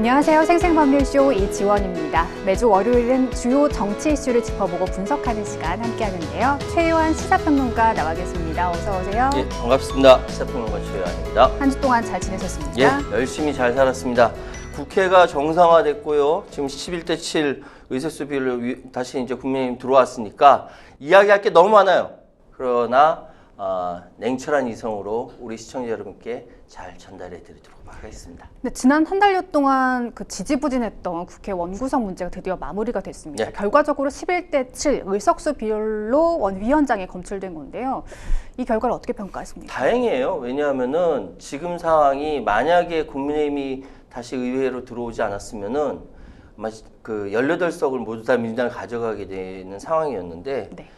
안녕하세요. 생생법률쇼 이지원입니다. 매주 월요일은 주요 정치 이슈를 짚어보고 분석하는 시간 함께 하는데요. 최요한 시사평론가 나와 계십니다. 어서 오세요. 예, 반갑습니다. 시사평론가 최요한입니다. 한 주 동안 잘 지내셨습니까? 예, 열심히 잘 살았습니다. 국회가 정상화됐고요. 지금 11대 7 의석수 비율로 다시 이제 국민의힘 들어왔으니까 이야기할 게 너무 많아요. 그러나 냉철한 이성으로 우리 시청자 여러분께 잘 전달해 드리도록 하겠습니다. 네, 지난 한 달여 동안 그 지지부진했던 국회 원구성 문제가 드디어 마무리가 됐습니다. 네. 결과적으로 11대 7 의석수 비율로 원위원장에 검출된 건데요. 이 결과를 어떻게 평가하십니까? 다행이에요. 왜냐하면은 지금 상황이 만약에 국민의힘이 다시 의회로 들어오지 않았으면은 아마 그 18석을 모두 다 민주당이 가져가게 되는 상황이었는데 네.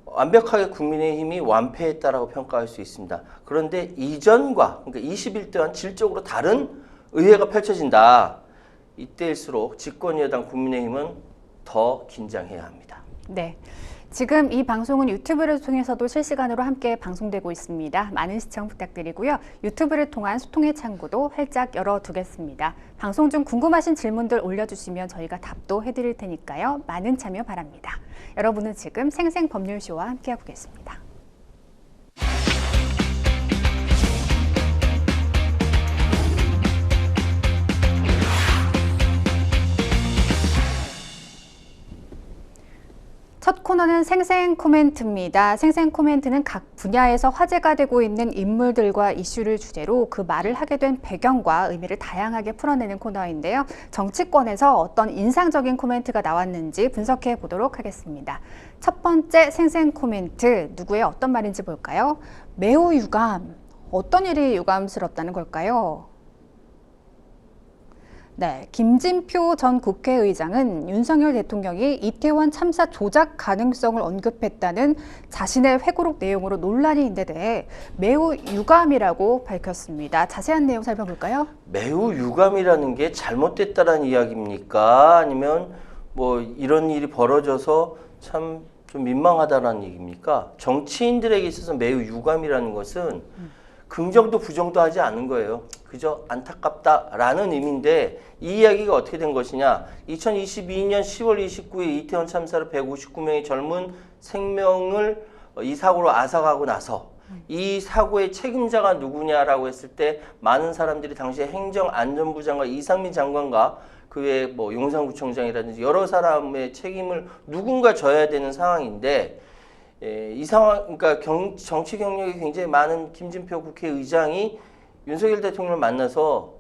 완벽하게 국민의힘이 완패했다라고 평가할 수 있습니다. 그런데 이전과 그러니까 21대와는 질적으로 다른 의회가 펼쳐진다. 이때일수록 집권여당 국민의힘은 더 긴장해야 합니다. 네. 지금 이 방송은 유튜브를 통해서도 실시간으로 함께 방송되고 있습니다. 많은 시청 부탁드리고요. 유튜브를 통한 소통의 창구도 활짝 열어두겠습니다. 방송 중 궁금하신 질문들 올려주시면 저희가 답도 해드릴 테니까요. 많은 참여 바랍니다. 여러분은 지금 생생법률쇼와 함께하고 계십니다. 첫 코너는 생생 코멘트입니다. 생생 코멘트는 각 분야에서 화제가 되고 있는 인물들과 이슈를 주제로 그 말을 하게 된 배경과 의미를 다양하게 풀어내는 코너인데요. 정치권에서 어떤 인상적인 코멘트가 나왔는지 분석해 보도록 하겠습니다. 첫 번째 생생 코멘트, 누구의 어떤 말인지 볼까요? 매우 유감. 어떤 일이 유감스럽다는 걸까요? 네, 김진표 전 국회의장은 윤석열 대통령이 이태원 참사 조작 가능성을 언급했다는 자신의 회고록 내용으로 논란이 있는 데 대해 매우 유감이라고 밝혔습니다. 자세한 내용 살펴볼까요? 매우 유감이라는 게 잘못됐다라는 이야기입니까? 아니면 뭐 이런 일이 벌어져서 참 좀 민망하다라는 얘기입니까? 정치인들에게 있어서 매우 유감이라는 것은 긍정도 부정도 하지 않은 거예요. 그저 안타깝다라는 의미인데 이 이야기가 어떻게 된 것이냐. 2022년 10월 29일 이태원 참사로 159명의 젊은 생명을 이 사고로 앗아가고 나서 이 사고의 책임자가 누구냐라고 했을 때 많은 사람들이 당시에 행정안전부 장관 이상민 장관과 그 외에 뭐 용산구청장이라든지 여러 사람의 책임을 누군가 져야 되는 상황인데 이 상황, 그러니까 정치 경력이 굉장히 많은 김진표 국회의장이 윤석열 대통령을 만나서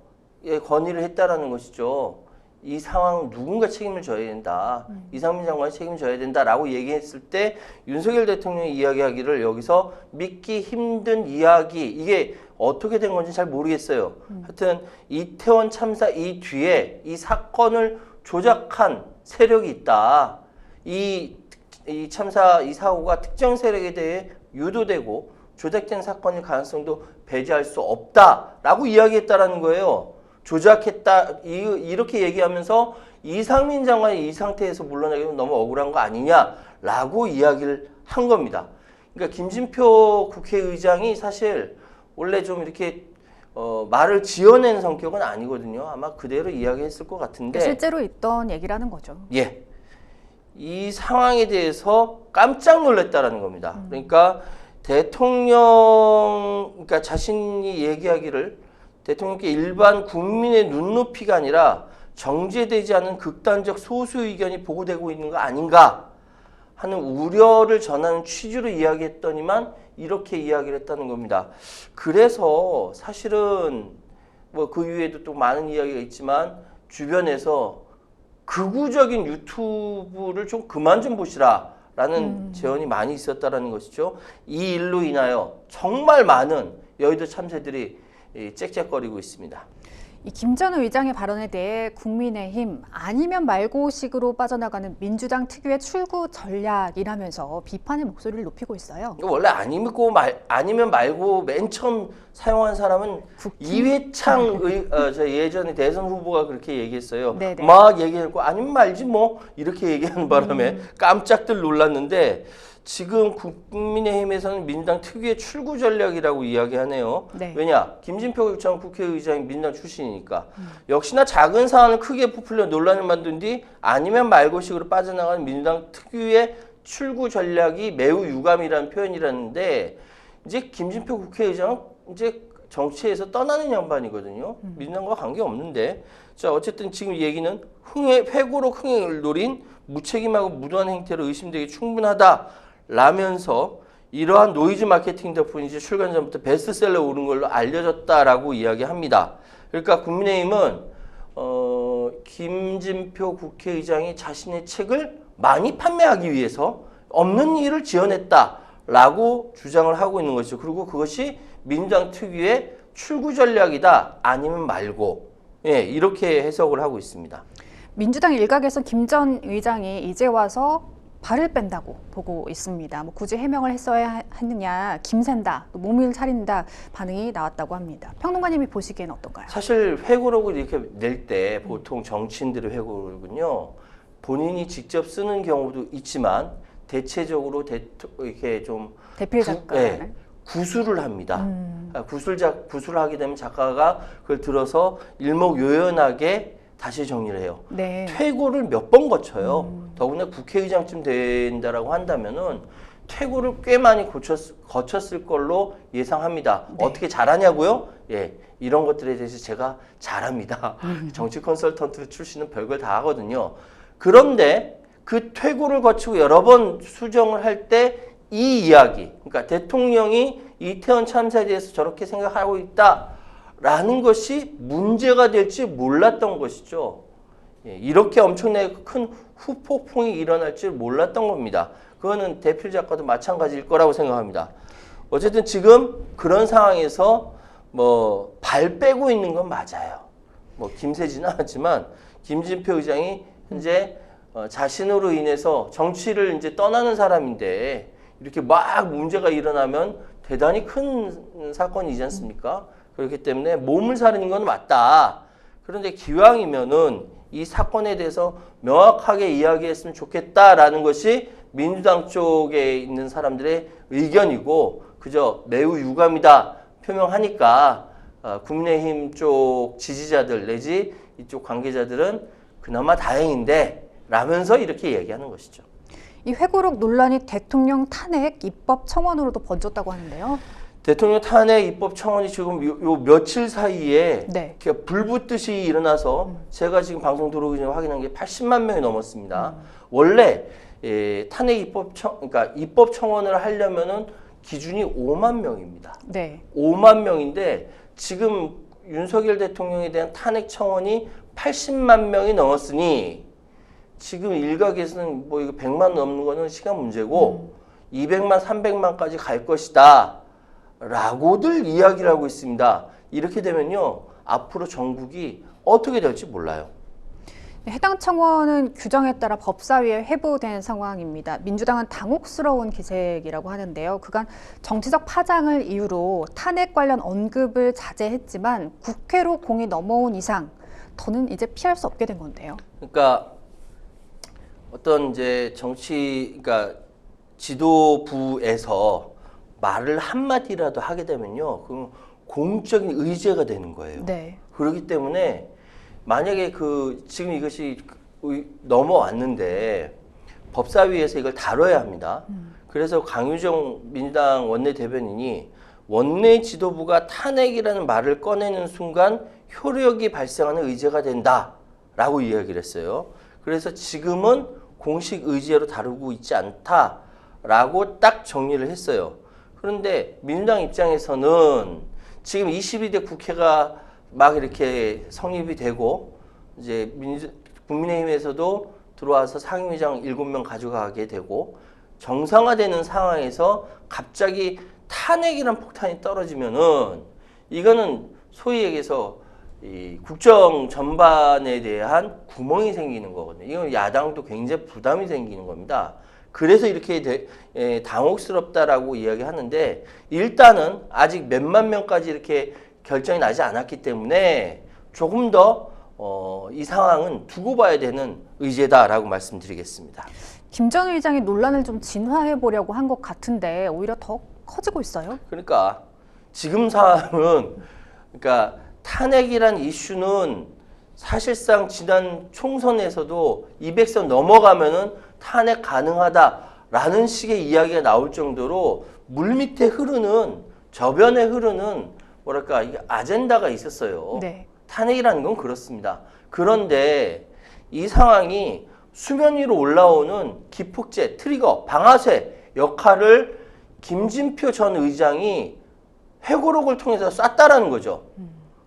건의를 했다라는 것이죠. 이 상황 누군가 책임을 져야 된다. 이상민 장관이 책임을 져야 된다라고 얘기했을 때 윤석열 대통령이 이야기하기를 여기서 믿기 힘든 이야기, 이게 어떻게 된 건지 잘 모르겠어요. 하여튼 이태원 참사 이 뒤에 이 사건을 조작한 세력이 있다. 이 참사, 이 사고가 특정 세력에 대해 유도되고 조작된 사건일 가능성도 배제할 수 없다라고 이야기했다라는 거예요. 조작했다 이렇게 얘기하면서 이상민 장관이 이 상태에서 물러나기는 너무 억울한 거 아니냐라고 이야기를 한 겁니다. 그러니까 김진표 국회의장이 사실 원래 좀 이렇게 말을 지어낸 성격은 아니거든요. 아마 그대로 이야기했을 것 같은데 실제로 있던 얘기라는 거죠. 예. 이 상황에 대해서 깜짝 놀랐다라는 겁니다. 그러니까 그러니까 자신이 얘기하기를 대통령께 일반 국민의 눈높이가 아니라 정제되지 않은 극단적 소수 의견이 보고되고 있는 거 아닌가 하는 우려를 전하는 취지로 이야기했더니만 이렇게 이야기를 했다는 겁니다. 그래서 사실은 뭐 그 이후에도 또 많은 이야기가 있지만 주변에서 극우적인 유튜브를 좀 그만 좀 보시라 라는 제언이 많이 있었다라는 것이죠. 이 일로 인하여 정말 많은 여의도 참새들이 짹짹거리고 있습니다. 이 김 전 의장의 발언에 대해 국민의힘 아니면 말고식으로 빠져나가는 민주당 특유의 출구 전략이라면서 비판의 목소리를 높이고 있어요. 원래 아니면 말고 맨 처음 사용한 사람은 이회창 예전에 대선 후보가 그렇게 얘기했어요. 네네. 막 얘기하고 아니면 말지 뭐 이렇게 얘기하는 바람에 깜짝들 놀랐는데 지금 국민의힘에서는 민주당 특유의 출구 전략이라고 이야기하네요. 네. 왜냐? 김진표 전 국회의장이 민주당 출신이니까. 역시나 작은 사안을 크게 부풀려 논란을 만든 뒤 아니면 말고식으로 빠져나가는 민주당 특유의 출구 전략이 매우 유감이라는 표현이라는데 이제 김진표 국회의장은 이제 정치에서 떠나는 양반이거든요. 민주당과 관계없는데. 자, 어쨌든 지금 얘기는 회고록 흥행을 노린 무책임하고 무도한 행태로 의심되기 충분하다라면서 이러한 노이즈 마케팅 덕분에 이제 출간 전부터 베스트셀러에 오른 걸로 알려졌다라고 이야기합니다. 그러니까 국민의힘은 김진표 국회의장이 자신의 책을 많이 판매하기 위해서 없는 일을 지어냈다라고 주장을 하고 있는 것이죠. 그리고 그것이 민주당 특유의 출구 전략이다 아니면 말고 이렇게 해석을 하고 있습니다. 민주당 일각에서 김 전 의장이 이제 와서 발을 뺀다고 보고 있습니다. 뭐 굳이 해명을 했어야 했느냐, 김샌다, 또 몸을 차린다 반응이 나왔다고 합니다. 평론가님이 보시기엔 어떤가요? 사실 회고록을 이렇게 낼 때 보통 정치인들의 회고록은요 본인이 직접 쓰는 경우도 있지만 대체적으로 이렇게 좀 대필 작가. 구술을 합니다. 구술을 하게 되면 작가가 그걸 들어서 일목요연하게 다시 정리를 해요. 네. 퇴고를 몇 번 거쳐요. 더구나 국회의장쯤 된다라고 한다면은 퇴고를 꽤 많이 거쳤을 걸로 예상합니다. 네. 어떻게 잘하냐고요? 예, 이런 것들에 대해서 제가 잘합니다. 정치 컨설턴트 출신은 별걸 다 하거든요. 그런데 그 퇴고를 거치고 여러 번 수정을 할 때 이 이야기, 그러니까 대통령이 이태원 참사에 대해서 저렇게 생각하고 있다라는 것이 문제가 될지 몰랐던 것이죠. 예, 이렇게 엄청나게 큰 후폭풍이 일어날 줄 몰랐던 겁니다. 그거는 대필 작가도 마찬가지일 거라고 생각합니다. 어쨌든 지금 그런 상황에서 뭐 발 빼고 있는 건 맞아요. 뭐 김세지는 하지만 김진표 의장이 현재 자신으로 인해서 정치를 이제 떠나는 사람인데 이렇게 막 문제가 일어나면 대단히 큰 사건이지 않습니까? 그렇기 때문에 몸을 사리는 건 맞다. 그런데 기왕이면은 이 사건에 대해서 명확하게 이야기했으면 좋겠다라는 것이 민주당 쪽에 있는 사람들의 의견이고 그저 매우 유감이다 표명하니까 국민의힘 쪽 지지자들 내지 이쪽 관계자들은 그나마 다행인데 라면서 이렇게 얘기하는 것이죠. 이 회고록 논란이 대통령 탄핵 입법 청원으로도 번졌다고 하는데요. 대통령 탄핵 입법 청원이 지금 요 며칠 사이에 네. 불붙듯이 일어나서 제가 지금 방송 들어오기 전에 확인한 게 80만 명이 넘었습니다. 원래 탄핵 그러니까 입법 청원을 하려면은 기준이 5만 명입니다. 네. 5만 명인데 지금 윤석열 대통령에 대한 탄핵 청원이 80만 명이 넘었으니 지금 일각에서는 뭐 이거 100만 넘는 거는 시간 문제고 200만, 300만까지 갈 것이다. 라고들 이야기를 하고 있습니다. 이렇게 되면요. 앞으로 전국이 어떻게 될지 몰라요. 해당 청원은 규정에 따라 법사위에 회부된 상황입니다. 민주당은 당혹스러운 기색이라고 하는데요. 그간 정치적 파장을 이유로 탄핵 관련 언급을 자제했지만 국회로 공이 넘어온 이상 더는 이제 피할 수 없게 된 건데요. 그러니까 어떤 이제 그러니까 지도부에서 말을 한마디라도 하게 되면요. 그럼 공적인 의제가 되는 거예요. 네. 그렇기 때문에 만약에 지금 이것이 넘어왔는데 법사위에서 이걸 다뤄야 합니다. 그래서 강유정 민주당 원내대변인이 원내 지도부가 탄핵이라는 말을 꺼내는 순간 효력이 발생하는 의제가 된다라고 이야기를 했어요. 그래서 지금은 공식 의제로 다루고 있지 않다라고 딱 정리를 했어요. 그런데 민주당 입장에서는 지금 22대 국회가 막 이렇게 성립이 되고 이제 국민의힘에서도 들어와서 상임위장 7명 가져가게 되고 정상화되는 상황에서 갑자기 탄핵이란 폭탄이 떨어지면은 이거는 소위 얘기해서 이 국정 전반에 대한 구멍이 생기는 거거든요. 이건 야당도 굉장히 부담이 생기는 겁니다. 그래서 이렇게 당혹스럽다라고 이야기하는데 일단은 아직 몇만 명까지 이렇게 결정이 나지 않았기 때문에 조금 더 이 상황은 두고 봐야 되는 의제다라고 말씀드리겠습니다. 김 전 의장이 논란을 좀 진화해 보려고 한 것 같은데 오히려 더 커지고 있어요. 그러니까 지금 상황은 그러니까 탄핵이란 이슈는 사실상 지난 총선에서도 200선 넘어가면은 탄핵 가능하다라는 식의 이야기가 나올 정도로 물밑에 흐르는 저변에 흐르는 뭐랄까 이게 아젠다가 있었어요. 네. 탄핵이라는 건 그렇습니다. 그런데 이 상황이 수면 위로 올라오는 기폭제, 트리거, 방아쇠 역할을 김진표 전 의장이 회고록을 통해서 쐈다라는 거죠.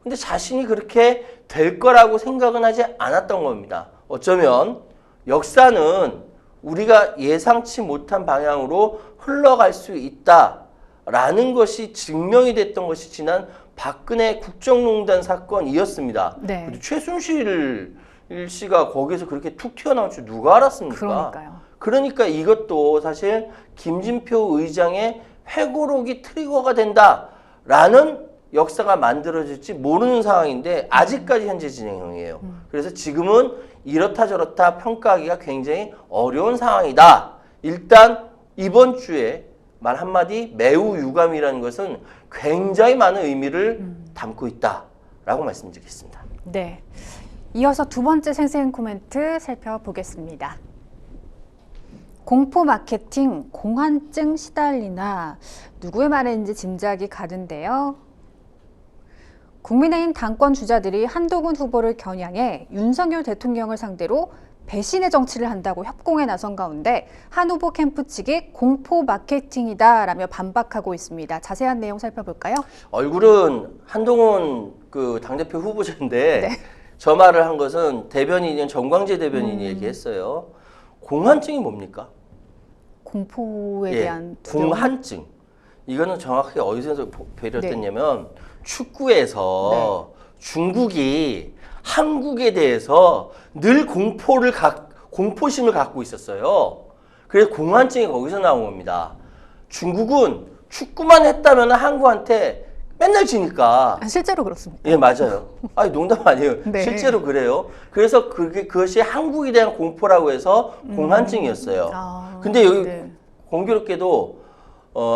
근데 자신이 그렇게 될 거라고 생각은 하지 않았던 겁니다. 어쩌면 역사는 우리가 예상치 못한 방향으로 흘러갈 수 있다라는 것이 증명이 됐던 것이 지난 박근혜 국정농단 사건이었습니다. 네. 최순실 씨가 거기서 그렇게 툭 튀어나올 줄 누가 알았습니까? 그러니까요. 그러니까 이것도 사실 김진표 의장의 회고록이 트리거가 된다라는 역사가 만들어질지 모르는 상황인데 아직까지 현재 진행형이에요. 그래서 지금은 이렇다 저렇다 평가하기가 굉장히 어려운 상황이다. 일단 이번 주에 말 한마디 매우 유감이라는 것은 굉장히 많은 의미를 담고 있다라고 말씀드리겠습니다. 네. 이어서 두 번째 생생 코멘트 살펴보겠습니다. 공포 마케팅, 공환증 시달리나 누구의 말인지 짐작이 가는데요. 국민의힘 당권 주자들이 한동훈 후보를 겨냥해 윤석열 대통령을 상대로 배신의 정치를 한다고 협공에 나선 가운데 한 후보 캠프 측이 공포 마케팅이다라며 반박하고 있습니다. 자세한 내용 살펴볼까요? 얼굴은 한동훈 그 당대표 후보자인데 네. 저 말을 한 것은 대변인인 정광재 대변인이 얘기했어요. 공환증이 뭡니까? 공포에 예, 대한 두려움. 공환증. 이거는 정확하게 어디서 비롯됐냐면 네. 축구에서 중국이 한국에 대해서 늘 공포심을 갖고 있었어요. 그래서 공환증이 거기서 나온 겁니다. 중국은 축구만 했다면 한국한테 맨날 지니까. 실제로 그렇습니다. 예, 맞아요. 아니, 농담 아니에요. 네. 실제로 그래요. 그래서 그것이 한국에 대한 공포라고 해서 공환증이었어요. 근데 여기 네. 공교롭게도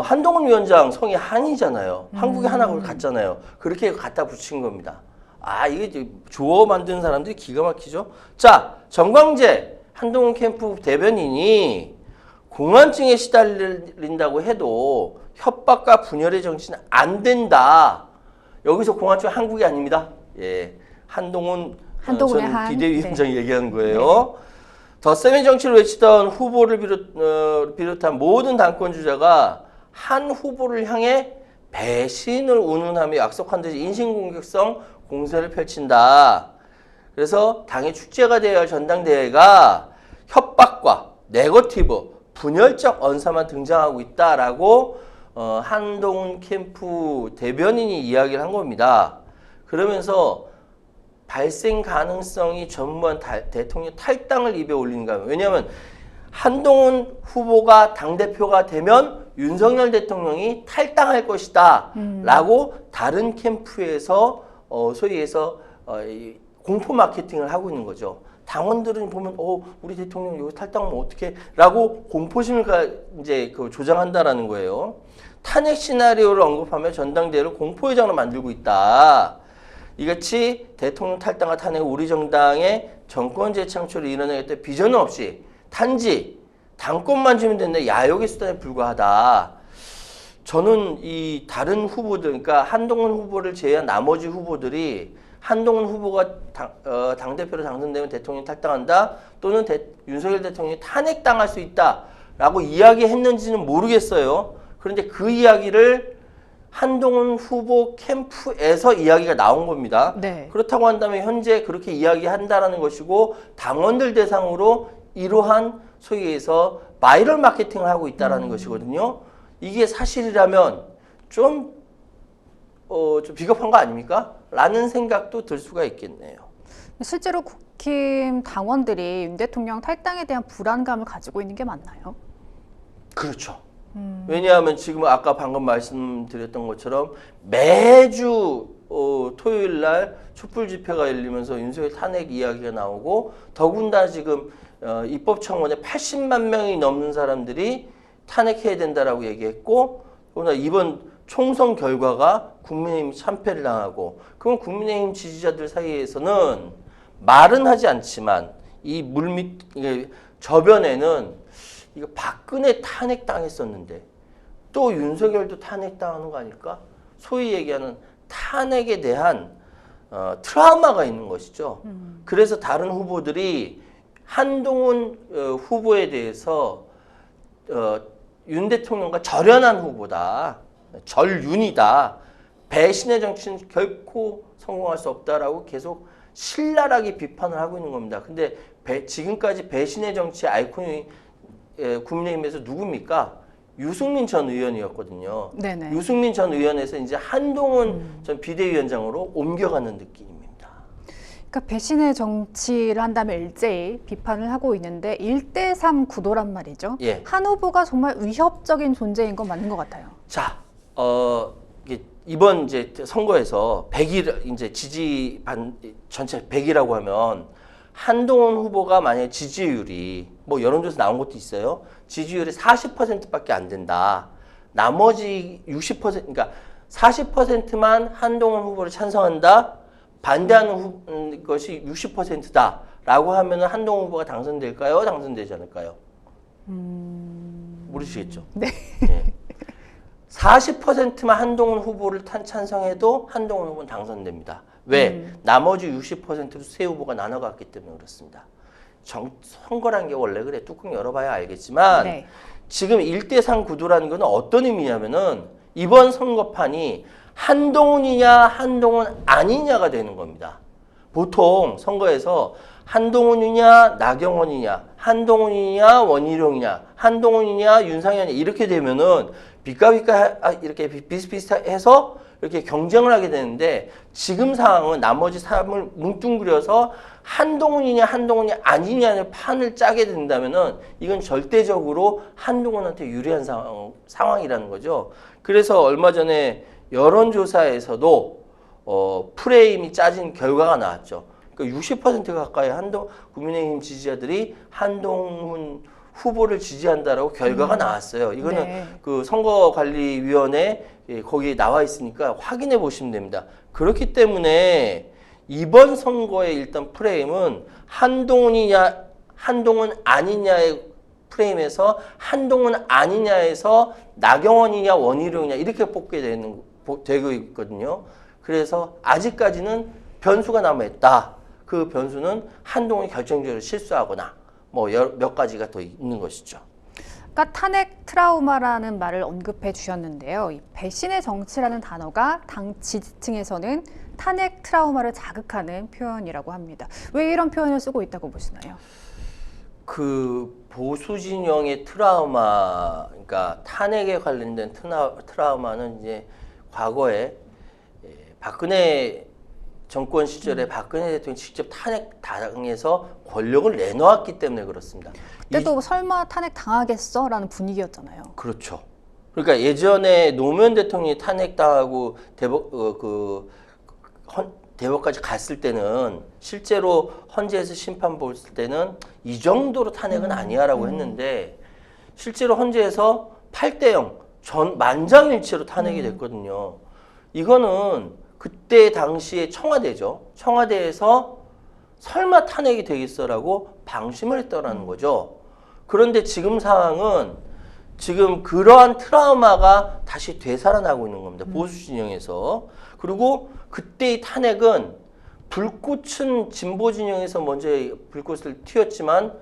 한동훈 위원장 성이 한이잖아요. 한국에 하나 그걸 갔잖아요. 그렇게 갖다 붙인 겁니다. 아, 이게 조어 만드는 사람들이 기가 막히죠. 자, 정광재 한동훈 캠프 대변인이 공환증에 시달린다고 해도 협박과 분열의 정치는 안 된다. 여기서 공환증 한국이 아닙니다. 예, 한동훈의 전 비대위원장이 얘기한 거예요. 더 세면 정치를 외치던 후보를 비롯한 모든 당권 주자가 한 후보를 향해 배신을 운운하며 약속한 듯이 인신공격성 공세를 펼친다. 그래서 당의 축제가 되어야 할 전당대회가 협박과 네거티브, 분열적 언사만 등장하고 있다라고 한동훈 캠프 대변인이 이야기를 한 겁니다. 그러면서 발생 가능성이 전무한 대통령 탈당을 입에 올리는가 하면, 왜냐하면 한동훈 후보가 당대표가 되면 윤석열 대통령이 탈당할 것이다 라고 다른 캠프에서 소위 해서 공포 마케팅을 하고 있는 거죠. 당원들은 보면 우리 대통령 여기 탈당하면 어떻게 라고 공포심을 이제 조장한다라는 거예요. 탄핵 시나리오를 언급하며 전당대회를 공포의 장으로 만들고 있다. 이같이 대통령 탈당과 탄핵 우리 정당의 정권 재창출을 이뤄내겠다 비전은 없이 단지 당권만 주면 된다 야욕의 수단에 불과하다. 저는 이 다른 후보들, 그러니까 한동훈 후보를 제외한 나머지 후보들이 한동훈 후보가 당대표로 당선되면 대통령이 탈당한다 또는 윤석열 대통령이 탄핵당할 수 있다라고 이야기했는지는 모르겠어요. 그런데 그 이야기를 한동훈 후보 캠프에서 이야기가 나온 겁니다. 네. 그렇다고 한다면 현재 그렇게 이야기한다라는 것이고 당원들 대상으로 이러한 소위에서 바이럴 마케팅을 하고 있다라는 것이거든요. 이게 사실이라면 좀 비겁한 거 아닙니까? 라는 생각도 들 수가 있겠네요. 실제로 국힘 당원들이 윤 대통령 탈당에 대한 불안감을 가지고 있는 게 맞나요? 그렇죠. 왜냐하면 지금 아까 방금 말씀드렸던 것처럼 매주 토요일 날 촛불 집회가 열리면서 윤석열 탄핵 이야기가 나오고 더군다나 지금 입법청원에 80만 명이 넘는 사람들이 탄핵해야 된다라고 얘기했고, 그러나 이번 총선 결과가 국민의힘이 참패를 당하고, 그럼 국민의힘 지지자들 사이에서는 말은 하지 않지만 이 물밑 저변에는 이거 박근혜 탄핵 당했었는데 또 윤석열도 탄핵 당하는 거 아닐까? 소위 얘기하는 탄핵에 대한 트라우마가 있는 것이죠. 그래서 다른 후보들이 한동훈 후보에 대해서 윤 대통령과 절연한 후보다, 절윤이다, 배신의 정치는 결코 성공할 수 없다라고 계속 신랄하게 비판을 하고 있는 겁니다. 근데 지금까지 배신의 정치 아이콘이 국민의힘에서 누굽니까? 유승민 전 의원이었거든요. 네네. 유승민 전 의원에서 이제 한동훈 전 비대위원장으로 옮겨가는 느낌입니다. 그러니까 배신의 정치를 한다면 일제히 비판을 하고 있는데 1대3 구도란 말이죠. 예. 한 후보가 정말 위협적인 존재인 건 맞는 것 같아요. 자, 이번 이제 선거에서 100일 이제 지지반 전체 100이라고 하면 한동훈 후보가 만약에 지지율이 뭐 여론조사 나온 것도 있어요. 지지율이 40%밖에 안 된다. 나머지 60% 그러니까 40%만 한동훈 후보를 찬성한다. 반대하는 것이 60%다라고 하면은 한동훈 후보가 당선될까요? 당선되지 않을까요? 모르시겠죠? 네. 예. 40%만 한동훈 후보를 찬성해도 한동훈 후보는 당선됩니다. 왜? 나머지 60%로 새 후보가 나눠갔기 때문에 그렇습니다. 선거란 게 원래 그래. 뚜껑 열어봐야 알겠지만 네. 지금 1대3 구도라는 건 어떤 의미냐면은 이번 선거판이 한동훈이냐 한동훈 아니냐가 되는 겁니다. 보통 선거에서 한동훈이냐 나경원이냐 한동훈이냐 원희룡이냐 한동훈이냐 윤상현이냐 이렇게 되면은 빛과 이렇게 비슷비슷해서 이렇게 경쟁을 하게 되는데 지금 상황은 나머지 사람을 뭉뚱그려서 한동훈이냐 한동훈이 아니냐는 판을 짜게 된다면은 이건 절대적으로 한동훈한테 유리한 상황이라는 거죠. 그래서 얼마 전에 여론조사에서도 프레임이 짜진 결과가 나왔죠. 그러니까 60% 가까이 국민의힘 지지자들이 한동훈 후보를 지지한다라고 결과가 나왔어요. 이거는 네. 그 선거관리위원회 거기에 나와 있으니까 확인해 보시면 됩니다. 그렇기 때문에 이번 선거의 일단 프레임은 한동훈이냐 한동훈 아니냐의 프레임에서 한동훈 아니냐에서 나경원이냐 원희룡이냐 이렇게 뽑게 되고 있거든요. 그래서 아직까지는 변수가 남아있다. 그 변수는 한동훈이 결정적으로 실수하거나 뭐 몇 가지가 더 있는 것이죠. 그러니까 탄핵 트라우마라는 말을 언급해 주셨는데요. 이 배신의 정치라는 단어가 당 지지층에서는 탄핵 트라우마를 자극하는 표현이라고 합니다. 왜 이런 표현을 쓰고 있다고 보시나요? 그 보수 진영의 트라우마, 그러니까 탄핵에 관련된 트라우마는 이제 과거에 박근혜 정권 시절에 박근혜 대통령이 직접 탄핵 당해서 권력을 내놓았기 때문에 그렇습니다. 그때도 설마 탄핵 당하겠어라는 분위기였잖아요. 그렇죠. 그러니까 예전에 노무현 대통령이 탄핵당하고 대법까지 갔을 때는 실제로 헌재에서 심판 봤을 때는 이 정도로 탄핵은 아니야라고 했는데 실제로 헌재에서 8대0 만장일치로 탄핵이 됐거든요. 이거는 그때 당시에 청와대죠. 청와대에서 설마 탄핵이 되겠어라고 방심을 했더라는 거죠. 그런데 지금 상황은 지금 그러한 트라우마가 다시 되살아나고 있는 겁니다. 보수 진영에서. 그리고 그때의 탄핵은 불꽃은 진보 진영에서 먼저 불꽃을 튀었지만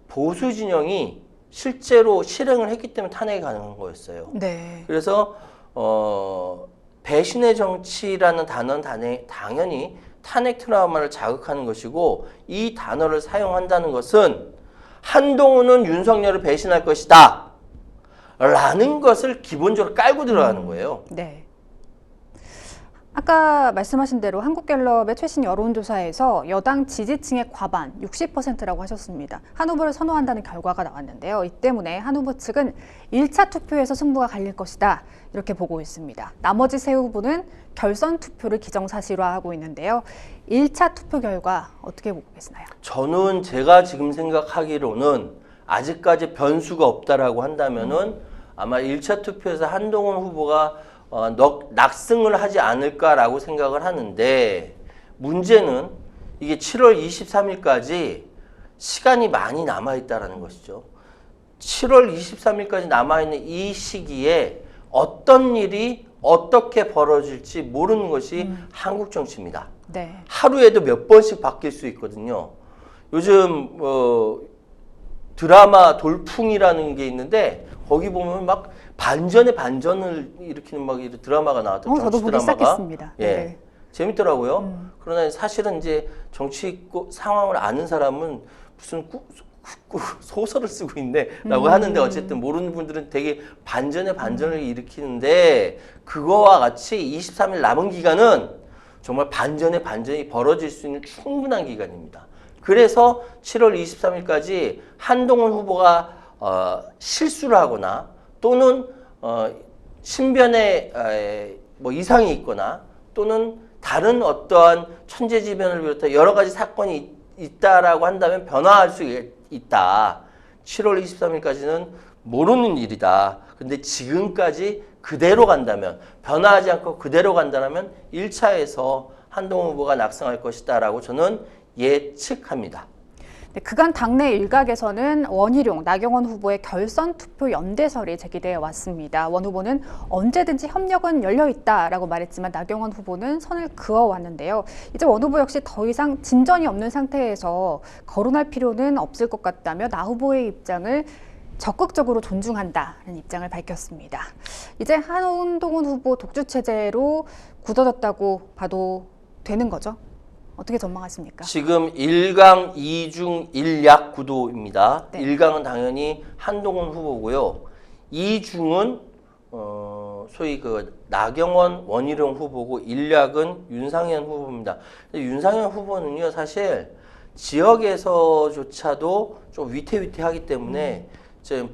보수 진영이 실제로 실행을 했기 때문에 탄핵이 가능한 거였어요. 네. 그래서 배신의 정치라는 단어는 당연히 탄핵 트라우마를 자극하는 것이고 이 단어를 사용한다는 것은 한동훈은 윤석열을 배신할 것이다 라는 것을 기본적으로 깔고 들어가는 거예요. 네. 아까 말씀하신 대로 한국갤럽의 최신 여론조사에서 여당 지지층의 과반 60%라고 하셨습니다. 한 후보를 선호한다는 결과가 나왔는데요. 이 때문에 한 후보 측은 1차 투표에서 승부가 갈릴 것이다 이렇게 보고 있습니다. 나머지 세 후보는 결선 투표를 기정사실화하고 있는데요. 1차 투표 결과 어떻게 보고 계시나요? 저는 제가 지금 생각하기로는 아직까지 변수가 없다라고 한다면은 아마 1차 투표에서 한동훈 후보가 낙승을 하지 않을까라고 생각을 하는데, 문제는 이게 7월 23일까지 시간이 많이 남아있다라는 것이죠. 7월 23일까지 남아있는 이 시기에 어떤 일이 어떻게 벌어질지 모르는 것이 한국 정치입니다. 네. 하루에도 몇 번씩 바뀔 수 있거든요. 요즘 드라마 돌풍이라는 게 있는데 거기 보면 막 반전에 반전을 일으키는 막 이런 드라마가 나왔던 저도 정치 보기 드라마가 시작했습니다. 예, 네. 재밌더라고요. 그러나 사실은 이제 정치 상황을 아는 사람은 무슨 소설을 쓰고 있네라고 하는데, 어쨌든 모르는 분들은 되게 반전에 반전을 일으키는데, 그거와 같이 23일 남은 기간은 정말 반전에 반전이 벌어질 수 있는 충분한 기간입니다. 그래서 7월 23일까지 한동훈 후보가 실수를 하거나 또는 신변에 뭐 이상이 있거나 또는 다른 어떠한 천재지변을 비롯한 여러 가지 사건이 있다라고 한다면 변화할 수 있다. 7월 23일까지는 모르는 일이다. 근데 지금까지 그대로 간다면, 변화하지 않고 그대로 간다면 1차에서 한동훈 후보가 낙승할 것이다라고 저는 예측합니다. 네, 그간 당내 일각에서는 원희룡, 나경원 후보의 결선 투표 연대설이 제기되어 왔습니다. 원 후보는 언제든지 협력은 열려 있다라고 말했지만 나경원 후보는 선을 그어왔는데요. 이제 원 후보 역시 더 이상 진전이 없는 상태에서 거론할 필요는 없을 것 같다며 나 후보의 입장을 적극적으로 존중한다는 입장을 밝혔습니다. 이제 한동훈 후보 독주 체제로 굳어졌다고 봐도 되는 거죠? 어떻게 전망하십니까? 지금 1강 2중 1약 구도입니다. 네. 1강은 당연히 한동훈 후보고요. 2중은 소위 그 나경원, 원희룡 후보고, 1약은 윤상현 후보입니다. 윤상현 후보는요, 사실 지역에서조차도 좀 위태위태하기 때문에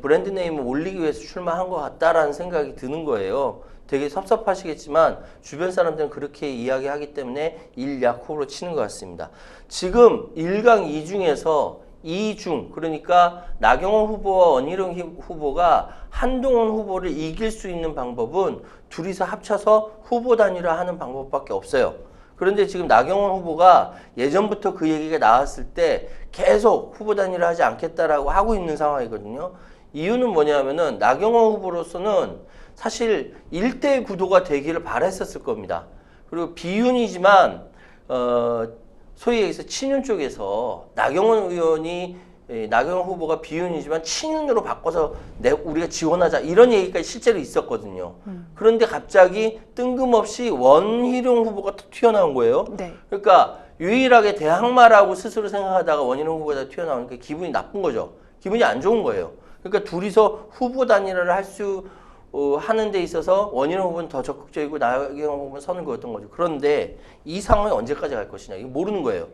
브랜드 네임을 올리기 위해서 출마한 것 같다라는 생각이 드는 거예요. 되게 섭섭하시겠지만 주변 사람들은 그렇게 이야기하기 때문에 1약 후보로 치는 것 같습니다. 지금 1강 2중에서 2중, 그러니까 나경원 후보와 원희룡 후보가 한동훈 후보를 이길 수 있는 방법은 둘이서 합쳐서 후보 단일화하는 방법밖에 없어요. 그런데 지금 나경원 후보가 예전부터 그 얘기가 나왔을 때 계속 후보 단일화 하지 않겠다라고 하고 있는 상황이거든요. 이유는 뭐냐면은 나경원 후보로서는 사실 1대 구도가 되기를 바랬었을 겁니다. 그리고 비윤이지만 소위 얘기해서 친윤 쪽에서 나경원 후보가 비윤이지만 친윤으로 바꿔서 우리가 지원하자, 이런 얘기까지 실제로 있었거든요. 그런데 갑자기 뜬금없이 원희룡 후보가 튀어나온 거예요. 네. 그러니까 유일하게 대항마라고 스스로 생각하다가 원희룡 후보가 튀어나오니까 기분이 나쁜 거죠. 기분이 안 좋은 거예요. 그러니까 둘이서 후보 단일화를 하는 데 있어서 원희룡 후보는 더 적극적이고 나경원 후보는 선을 그었던 거죠. 그런데 이 상황이 언제까지 갈 것이냐, 이거 모르는 거예요.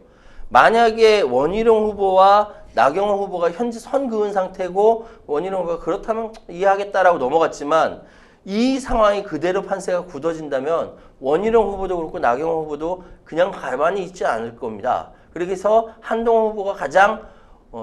만약에 원희룡 후보와 나경원 후보가 현재 선 그은 상태고 원희룡 후보가 그렇다면 이해하겠다라고 넘어갔지만, 이 상황이 그대로 판세가 굳어진다면 원희룡 후보도 그렇고 나경원 후보도 그냥 가만히 있지 않을 겁니다. 그래서 한동훈 후보가 가장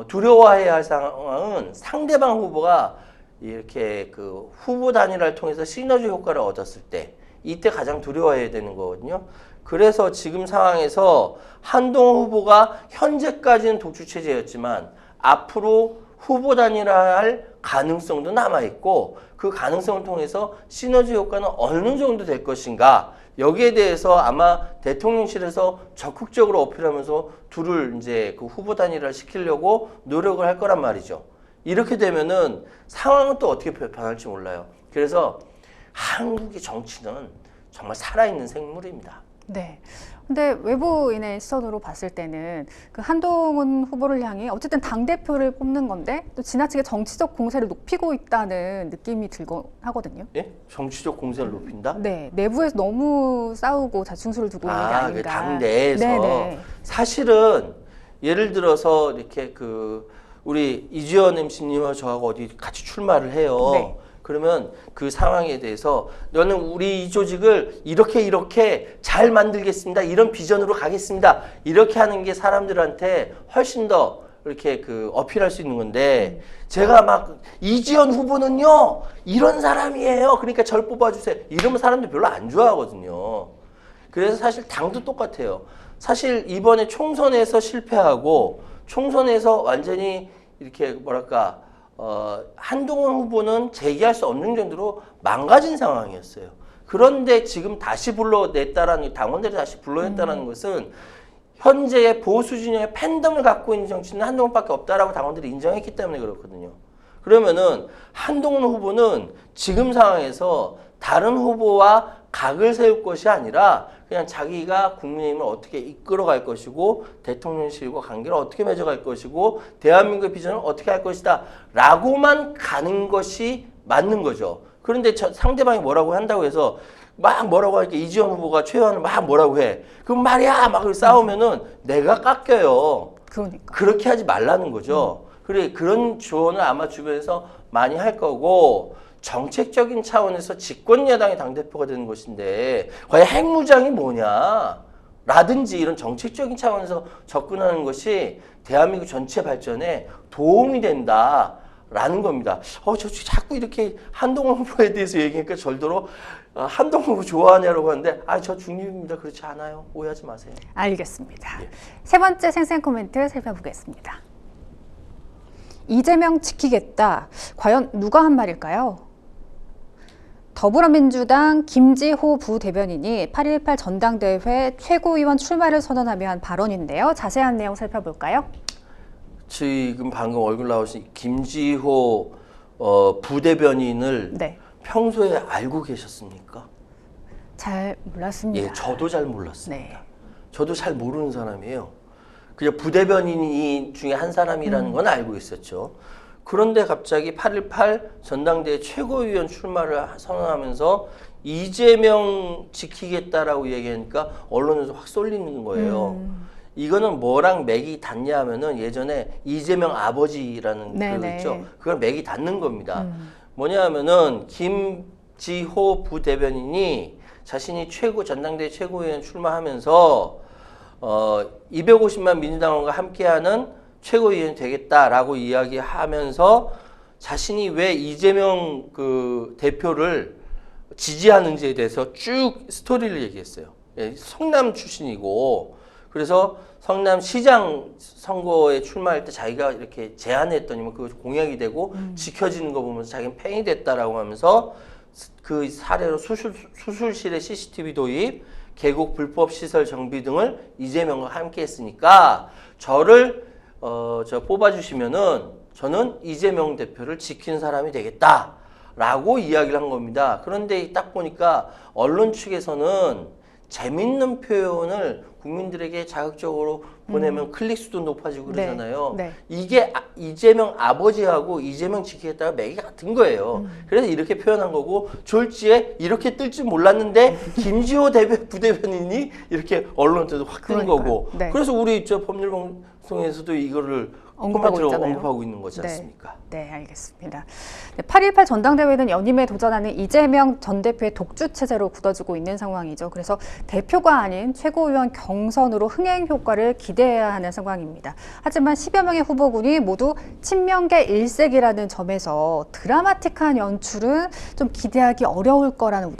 두려워해야 할 상황은 상대방 후보가 이렇게 그 후보 단일화를 통해서 시너지 효과를 얻었을 때, 이때 가장 두려워해야 되는 거거든요. 그래서 지금 상황에서 한동훈 후보가 현재까지는 독주 체제였지만 앞으로 후보 단일화할 가능성도 남아있고, 그 가능성을 통해서 시너지 효과는 어느 정도 될 것인가, 여기에 대해서 아마 대통령실에서 적극적으로 어필하면서 둘을 이제 그 후보 단일화를 시키려고 노력을 할 거란 말이죠. 이렇게 되면은 상황은 또 어떻게 변할지 몰라요. 그래서 한국의 정치는 정말 살아있는 생물입니다. 네. 근데 외부인의 시선으로 봤을 때는 그 한동훈 후보를 향해 어쨌든 당대표를 뽑는 건데 또 지나치게 정치적 공세를 높이고 있다는 느낌이 들곤 하거든요. 예? 정치적 공세를 높인다? 네. 내부에서 너무 싸우고 자충수를 두고 있는 게 그 아닌가. 당 내에서 네네. 사실은 예를 들어서 이렇게 우리 이주연 MC님과 저하고 어디 같이 출마를 해요. 네. 그러면 그 상황에 대해서 너는 우리 이 조직을 이렇게 잘 만들겠습니다. 이런 비전으로 가겠습니다. 이렇게 하는 게 사람들한테 훨씬 더 이렇게 어필할 수 있는 건데 제가 막 이지연 후보는요 이런 사람이에요. 그러니까 절 뽑아주세요. 이러면 사람들 별로 안 좋아하거든요. 그래서 사실 당도 똑같아요. 사실 이번에 총선에서 실패하고 총선에서 완전히 이렇게 뭐랄까 한동훈 후보는 재기할 수 없는 정도로 망가진 상황이었어요. 그런데 지금 다시 불러냈다라는 당원들이 다시 불러냈다는 것은 현재의 보수 진영의 팬덤을 갖고 있는 정치는 한동훈밖에 없다라고 당원들이 인정했기 때문에 그렇거든요. 그러면은 한동훈 후보는 지금 상황에서 다른 후보와 각을 세울 것이 아니라 그냥 자기가 국민의힘을 어떻게 이끌어갈 것이고 대통령실과 관계를 어떻게 맺어갈 것이고 대한민국의 비전을 어떻게 할 것이다 라고만 가는 것이 맞는 거죠. 그런데 상대방이 뭐라고 한다고 해서 막 뭐라고 하니까 이지원 후보가 최현을 막 뭐라고 해. 그럼 말이야 막 싸우면은 내가 깎여요. 그러니까. 그렇게 하지 말라는 거죠. 그래 그런 조언을 아마 주변에서 많이 할 거고 정책적인 차원에서 집권 여당의 당대표가 되는 것인데 과연 핵무장이 뭐냐 라든지 이런 정책적인 차원에서 접근하는 것이 대한민국 전체 발전에 도움이 된다라는 겁니다. 저 자꾸 이렇게 한동훈 후보에 대해서 얘기하니까 절대로 한동훈 후보 좋아하냐라고 하는데 저 중립입니다. 그렇지 않아요. 오해하지 마세요. 알겠습니다. 예. 세 번째 생생 코멘트 살펴보겠습니다. 이재명 지키겠다. 과연 누가 한 말일까요? 더불어민주당 김지호 부대변인이 8.18 전당대회 최고위원 출마를 선언하며 한 발언인데요. 자세한 내용 살펴볼까요? 지금 방금 얼굴 나오신 김지호 부대변인을 네. 평소에 알고 계셨습니까? 잘 몰랐습니다. 예, 저도 잘 몰랐습니다. 네. 저도 잘 모르는 사람이에요. 그냥 부대변인 중에 한 사람이라는 건 알고 있었죠. 그런데 갑자기 8.18 전당대회 최고위원 출마를 선언하면서 이재명 지키겠다라고 얘기하니까 언론에서 확 쏠리는 거예요. 이거는 뭐랑 맥이 닿냐 하면은 예전에 이재명 아버지라는 그거 있죠. 그걸 맥이 닿는 겁니다. 뭐냐 하면은 김지호 부대변인이 자신이 전당대회 최고위원 출마하면서 250만 민주당원과 함께하는 최고위원이 되겠다라고 이야기하면서 자신이 왜 이재명 대표를 지지하는지에 대해서 쭉 스토리를 얘기했어요. 예, 성남 출신이고 그래서 성남시장 선거에 출마할 때 자기가 이렇게 제안했더니만 그거 공약이 되고 지켜지는 거 보면서 자기는 팬이 됐다라고 하면서 그 사례로 수술실의 CCTV 도입, 계곡 불법 시설 정비 등을 이재명과 함께 했으니까 저를 뽑아주시면은 저는 이재명 대표를 지키는 사람이 되겠다라고 이야기를 한 겁니다. 그런데 딱 보니까 언론 측에서는 재밌는 표현을 국민들에게 자극적으로 보내면 클릭수도 높아지고 그러잖아요. 네. 이게 이재명 아버지하고 이재명 지키겠다가 맥이 같은 거예요. 그래서 이렇게 표현한 거고 졸지에 이렇게 뜰 줄 몰랐는데 김지호 부대변인이 이렇게 언론한테도 확 뜨는 거고 네. 그래서 우리 법률방송에서도 이거를 언급하고 있잖아요. 언급하고 있는 거지 않습니까? 네, 알겠습니다. 8.18 전당대회는 연임에 도전하는 이재명 전 대표의 독주 체제로 굳어지고 있는 상황이죠. 그래서 대표가 아닌 최고위원 경선으로 흥행 효과를 기대해야 하는 상황입니다. 하지만 10여 명의 후보군이 모두 친명계 일색이라는 점에서 드라마틱한 연출은 좀 기대하기 어려울 거라는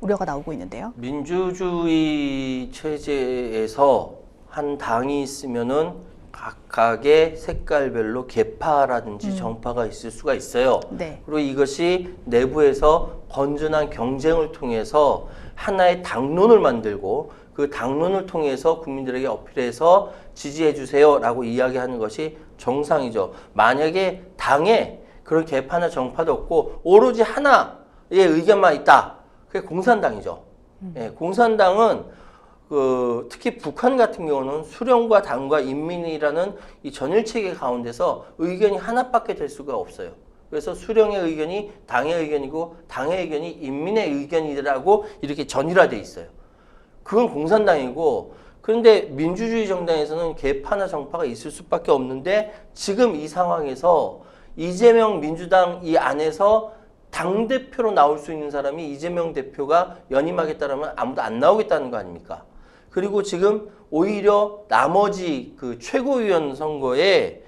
우려가 나오고 있는데요. 민주주의 체제에서 한 당이 있으면은 각각의 색깔별로 계파라든지 정파가 있을 수가 있어요. 네. 그리고 이것이 내부에서 건전한 경쟁을 통해서 하나의 당론을 만들고 그 당론을 통해서 국민들에게 어필해서 지지해 주세요라고 이야기하는 것이 정상이죠. 만약에 당에 그런 계파나 정파도 없고 오로지 하나의 의견만 있다. 그게 공산당이죠. 예, 공산당은 특히 북한 같은 경우는 수령과 당과 인민이라는 이 전일 체계 가운데서 의견이 하나밖에 될 수가 없어요. 그래서 수령의 의견이 당의 의견이고 당의 의견이 인민의 의견이라고 이렇게 전일화돼 있어요. 그건 공산당이고, 그런데 민주주의 정당에서는 계파나 정파가 있을 수밖에 없는데, 지금 이 상황에서 이재명 민주당 이 안에서 당대표로 나올 수 있는 사람이 이재명 대표가 연임하겠다라면 아무도 안 나오겠다는 거 아닙니까? 그리고 지금 오히려 나머지 그 최고위원 선거에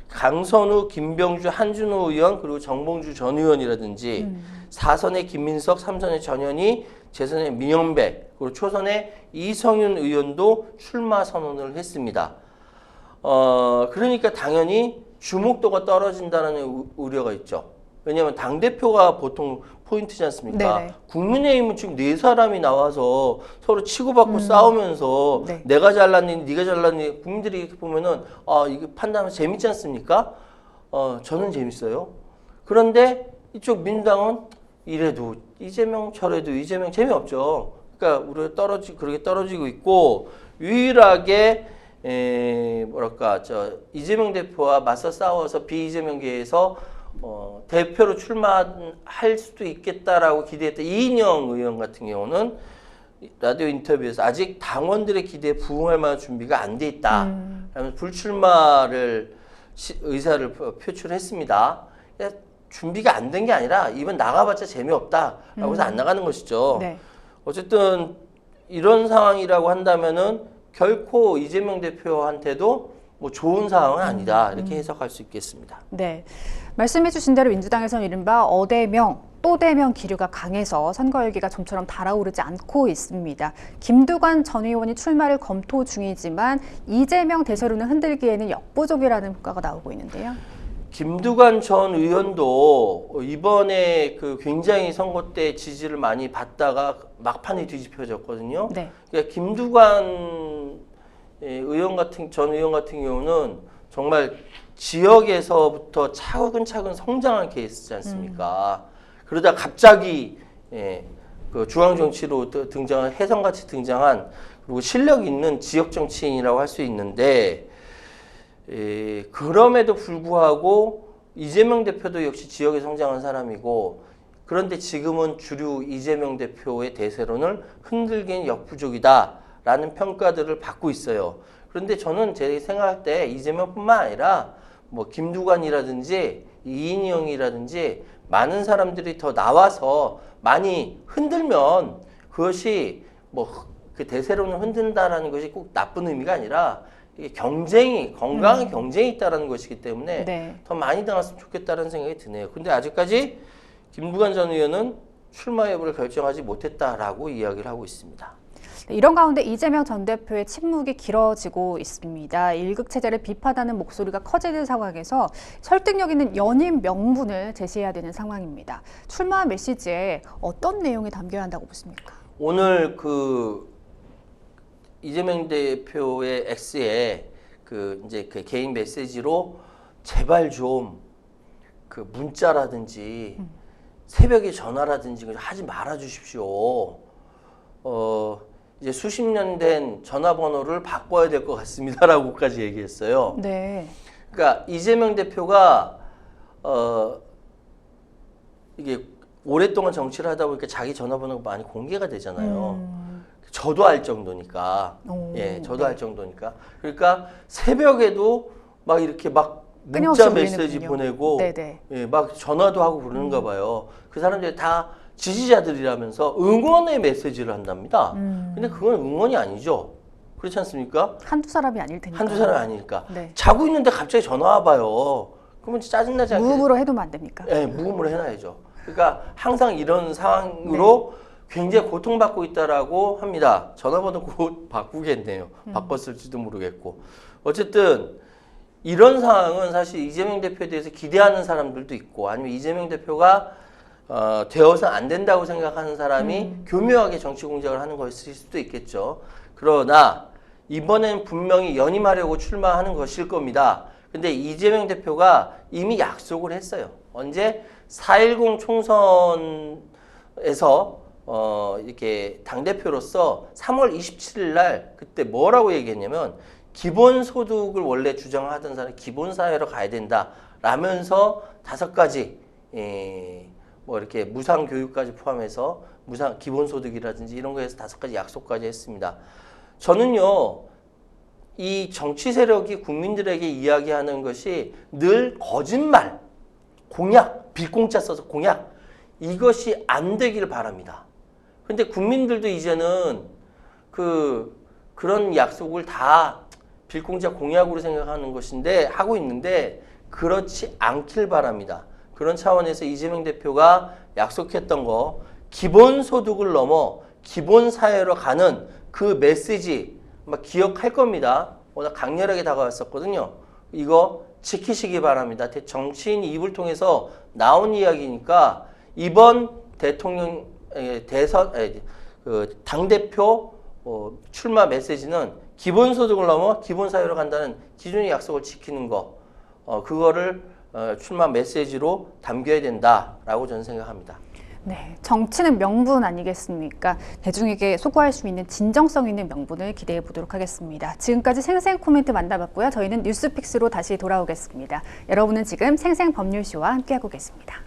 강선우, 김병주, 한준호 의원, 그리고 정봉주 전 의원이라든지 4선의 김민석, 3선의 전현희, 재선의 민영배, 그리고 초선의 이성윤 의원도 출마 선언을 했습니다. 그러니까 당연히 주목도가 떨어진다는 우려가 있죠. 왜냐하면 당대표가 보통 포인트지 않습니까? 네네. 국민의힘은 지금 네 사람이 나와서 서로 치고받고 싸우면서 네. 내가 잘났니, 네가 잘났니, 국민들이 보면은 이게 판단하면 재밌지 않습니까? 저는 재밌어요. 그런데 이쪽 민주당은 이래도 이재명, 저래도 이재명 재미없죠. 그러니까 우리가 그렇게 떨어지고 있고, 유일하게 이재명 대표와 맞서 싸워서 비이재명계에서 대표로 출마할 수도 있겠다라고 기대했던 이인영 의원 같은 경우는 라디오 인터뷰에서 아직 당원들의 기대에 부응할 만한 준비가 안 돼 있다. 라면서 불출마를 의사를 표출했습니다. 준비가 안 된 게 아니라 이번 나가봤자 재미없다라고 해서 안 나가는 것이죠. 네. 어쨌든 이런 상황이라고 한다면은 결코 이재명 대표한테도 뭐 좋은 상황은 아니다, 이렇게 해석할 수 있겠습니다. 네. 말씀해 주신 대로 민주당에서는 이른바 어대명, 또대명 기류가 강해서 선거 열기가 좀처럼 달아오르지 않고 있습니다. 김두관 전 의원이 출마를 검토 중이지만 이재명 대세로는 흔들기에는 역부족이라는 평가가 나오고 있는데요. 김두관 전 의원도 이번에 굉장히 선거 때 지지를 많이 받다가 막판에 뒤집혀졌거든요. 네. 그러니까 김두관 전 의원 같은 경우는 정말 지역에서부터 차근차근 성장한 케이스지 않습니까? 그러다 갑자기 그 중앙 정치로 등장한, 혜성같이 등장한, 그리고 실력 있는 지역 정치인이라고 할 수 있는데, 그럼에도 불구하고 이재명 대표도 역시 지역에 성장한 사람이고, 그런데 지금은 주류 이재명 대표의 대세론을 흔들기엔 역부족이다라는 평가들을 받고 있어요. 그런데 저는 제 생각할 때 이재명뿐만 아니라 뭐 김두관이라든지 이인영이라든지 많은 사람들이 더 나와서 많이 흔들면 그것이 뭐 그 대세론을 흔든다라는 것이 꼭 나쁜 의미가 아니라 이게 건강한 경쟁이 있다라는 것이기 때문에 네. 더 많이 나왔으면 좋겠다는 생각이 드네요. 근데 아직까지 김두관 전 의원은 출마 여부를 결정하지 못했다라고 이야기를 하고 있습니다. 이런 가운데 이재명 전 대표의 침묵이 길어지고 있습니다. 일극체제를 비판하는 목소리가 커지는 상황에서 설득력 있는 연임 명분을 제시해야 되는 상황입니다. 출마 메시지에 어떤 내용이 담겨야 한다고 보십니까? 오늘 이재명 대표의 X에 이제 개인 메시지로 제발 좀 문자라든지 새벽에 전화라든지 하지 말아 주십시오. 이제 수십 년 된 전화번호를 바꿔야 될 것 같습니다라고까지 얘기했어요. 네. 그러니까 이재명 대표가 이게 오랫동안 정치를 하다 보니까 자기 전화번호가 많이 공개가 되잖아요. 저도 알 정도니까. 저도 알 정도니까. 그러니까 새벽에도 막 이렇게 막 문자 메시지 보내고, 막 전화도 하고 그러는가 봐요. 그 사람들이 다 지지자들이라면서 응원의 메시지를 한답니다. 근데 그건 응원이 아니죠. 그렇지 않습니까? 한두 사람이 아닐 테니까. 한두 사람이 아니니까. 네. 자고 있는데 갑자기 전화 와봐요. 그러면 짜증나지 않겠어요? 무음으로 해두면 안 됩니까? 네, 무음으로 해놔야죠. 그러니까 항상 이런 상황으로 굉장히 고통받고 있다라고 합니다. 전화번호 곧 바꾸겠네요. 바꿨을지도 모르겠고. 어쨌든 이런 상황은 사실 이재명 대표에 대해서 기대하는 사람들도 있고, 아니면 이재명 대표가 되어서 안 된다고 생각하는 사람이 교묘하게 정치 공작을 하는 것일 수도 있겠죠. 그러나 이번엔 분명히 연임하려고 출마하는 것일 겁니다. 근데 이재명 대표가 이미 약속을 했어요. 언제? 4.10 총선에서 이렇게 당대표로서 3월 27일 날 그때 뭐라고 얘기했냐면 기본소득을 원래 주장하던 사람이 기본사회로 가야 된다 라면서 5가지 뭐 이렇게 무상교육까지 포함해서 기본소득이라든지 이런 거에서 5가지 약속까지 했습니다. 저는요 이 정치 세력이 국민들에게 이야기하는 것이 늘 거짓말, 공약, 빌공짜 써서 공약 이것이 안 되기를 바랍니다. 근데 국민들도 이제는 그런 약속을 다 빌공짜 공약으로 생각하는 것인데 하고 있는데 그렇지 않길 바랍니다. 그런 차원에서 이재명 대표가 약속했던 거 기본소득을 넘어 기본사회로 가는 그 메시지 아마 기억할 겁니다. 워낙 강렬하게 다가왔었거든요. 이거 지키시기 바랍니다. 정치인 입을 통해서 나온 이야기니까 이번 대통령 대선 당대표 출마 메시지는 기본소득을 넘어 기본사회로 간다는 기존의 약속을 지키는 거 그거를 출마 메시지로 담겨야 된다라고 저는 생각합니다. 네, 정치는 명분 아니겠습니까? 대중에게 소구할 수 있는 진정성 있는 명분을 기대해 보도록 하겠습니다. 지금까지 생생 코멘트 만나봤고요. 저희는 뉴스픽스로 다시 돌아오겠습니다. 여러분은 지금 생생 법률쇼와 함께하고 계십니다.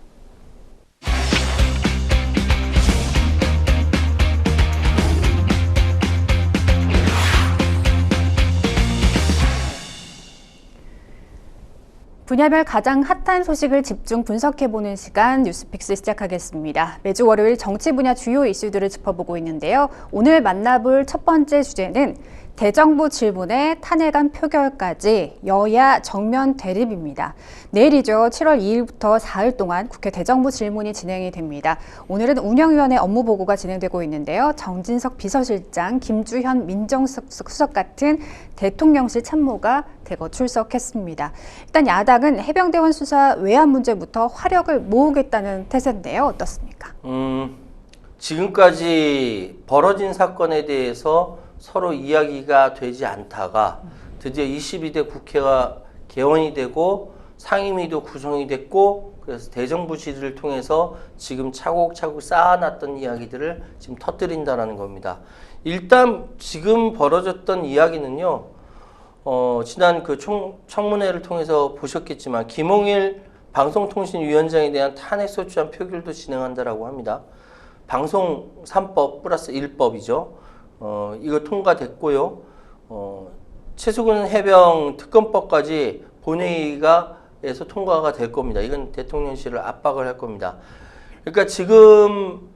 분야별 가장 핫한 소식을 집중 분석해보는 시간 뉴스픽스 시작하겠습니다. 매주 월요일 정치 분야 주요 이슈들을 짚어보고 있는데요. 오늘 만나볼 첫 번째 주제는 대정부 질문에 탄핵안 표결까지 여야 정면 대립입니다. 내일이죠. 7월 2일부터 4일 동안 국회 대정부 질문이 진행이 됩니다. 오늘은 운영위원회 업무 보고가 진행되고 있는데요. 정진석 비서실장, 김주현 민정수석 같은 대통령실 참모가 대거 출석했습니다. 일단 야당은 해병대원 수사 외환 문제부터 화력을 모으겠다는 태세인데요. 어떻습니까? 지금까지 벌어진 사건에 대해서 서로 이야기가 되지 않다가 드디어 22대 국회가 개원이 되고 상임위도 구성이 됐고 그래서 대정부 질의를 통해서 지금 차곡차곡 쌓아놨던 이야기들을 지금 터뜨린다는 겁니다. 일단 지금 벌어졌던 이야기는요. 지난 그 청문회를 통해서 보셨겠지만 김홍일 방송통신위원장에 대한 탄핵소추안 표결도 진행한다라고 합니다. 방송 3법 플러스 1법이죠. 이거 통과됐고요. 최수근 해병 특검법까지 본회의가에서 통과가 될 겁니다. 이건 대통령실을 압박을 할 겁니다. 그러니까 지금